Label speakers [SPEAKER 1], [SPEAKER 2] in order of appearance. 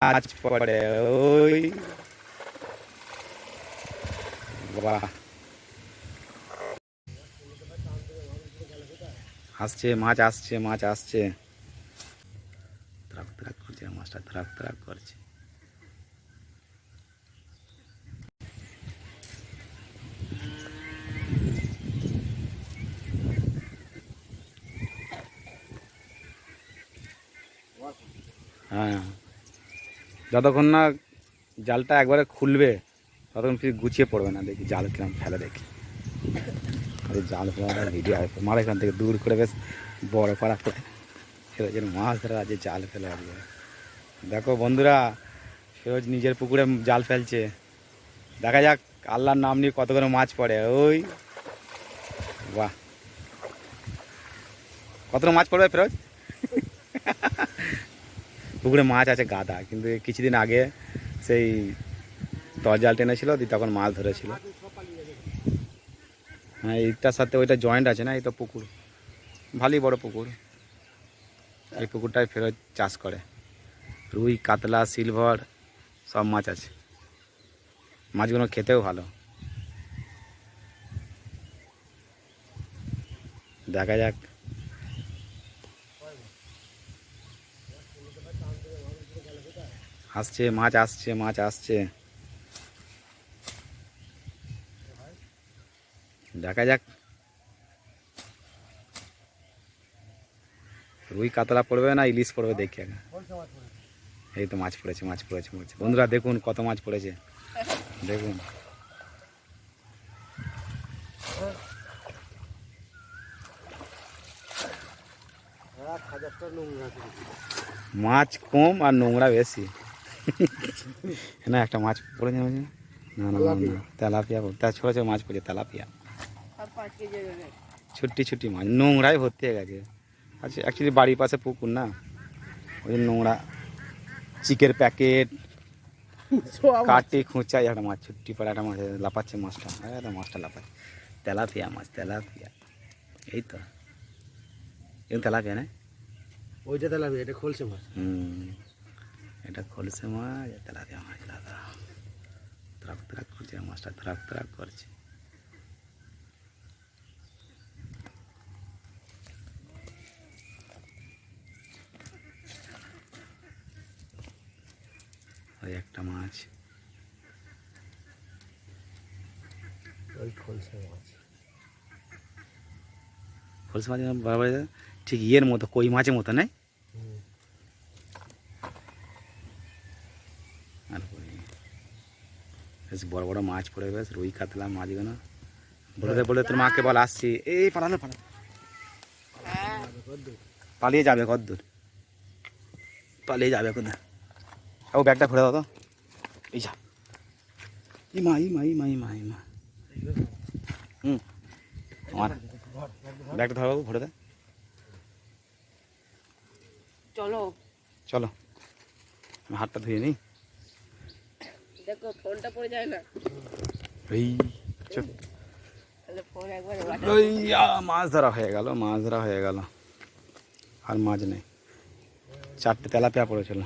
[SPEAKER 1] মাছ পড়ে ওই বাহ, আসছে মাছ, আসছে মাছ, আসছে। তরাক তরাক করছে মাছটা, তরাক তরাক করছে। হ্যাঁ, যতক্ষণ না জালটা একবারে খুলবে ততক্ষণ ফির গুছিয়ে পড়বে না। দেখি জাল কিরম ফেলে, দেখি আরে জাল ফেলা ভিডিও হয় মারা এখান থেকে দূর করে বেশ বড় পাড়া করে ফেরোজের মাছ ধরা আছে, জাল ফেলে আসবে। দেখো বন্ধুরা, ফিরোজ নিজের পুকুরে জাল ফেলছে। দেখা যাক আল্লাহর নাম নিয়ে কত করে মাছ পড়ে। ওই বাহ, কত মাছ পড়বে ফিরোজ? পুকুরে মাছ আছে গাদা, কিন্তু কিছুদিন আগে সেই জাল টেনেছিল, তখন মাছ ধরেছিল। হ্যাঁ, এইটার সাথে ওইটা জয়েন্ট আছে না, এই তো পুকুর, ভালোই বড় পুকুর। এই পুকুরটায় ফেরত চাষ করে রুই, কাতলা, সিলভার সব মাছ আছে। মাছগুলো খেতেও ভালো। দেখা যাক। আসছে মাছ, আসছে মাছ, আসছে। দেখা যাক রুই কাতলা পড়বে না ইলিশ পড়বে, দেখি আগে। এই তো মাছ পড়েছে, মাছ পড়েছে, পড়েছে। বন্ধুরা দেখুন কত মাছ পড়েছে, দেখুন। মাছ কম আর নোংরা বেশি। না একটা মাছ পড়েছে, না না না না, তেলাপিয়া, তার ছোটো ছোটো মাছ পড়েছে, তেলাপিয়া, ছুটি ছুটি মাছ, নোংরাই ভর্তি হয়ে গেছে। আচ্ছা, অ্যাকচুয়ালি বাড়ির পাশে পুকুর না, ওই জন্য নোংরা। চিকের প্যাকেট, কাটে খুঁচাই একটা মাছ, ছুটি পড়ে একটা মাছ লাফাচ্ছে, মাছটা একটা মাছটা লাফাচ্ছে। তেলাপিয়া মাছ, তেলাপিয়া। এই তো এরকম তেলাপিয়া না,
[SPEAKER 2] ওইটা তেলাপিয়া, এটা খোলসে মাছ।
[SPEAKER 1] এটা খোলসে মাছ, তেলাপিয়া মাছ দাদা। তরাক তরাক করছে মাছটা, তরাক তরাক করছে। ওই একটা মাছ,
[SPEAKER 2] ওই খোলসে মাছ।
[SPEAKER 1] খোলসে মাছ বরাবর ঠিক ইয়ের মতো, কই মাছের মতো নেই। আর বেশ বড় বড় মাছ পড়ে, বেশ রুই কাতলা মাছগুলো। বলে তোর মাকে বল আসছি। এই পালালো, পালালো, পালিয়ে যাবে কদ্দূর, পালিয়ে যাবে কোথায়। ও ব্যাগটা ঘুরে দাও তো, এই যা, ই মা, ই মা, ই মা, ই মা, ই মা। আমার ব্যাগটা ধরো, ঘুরে দে।
[SPEAKER 3] চলো
[SPEAKER 1] চলো, আমি হাতটা ধুয়ে নিই।
[SPEAKER 3] দেখো ফোনটা পড়ে যায় না।
[SPEAKER 1] এই
[SPEAKER 3] তাহলে ফোন একবার
[SPEAKER 1] মাছ ধরা হয়ে গেল, মাছ ধরা হয়ে গেল। আর মাছ নেই, 4টে তেলাপিয়া পড়েছিল।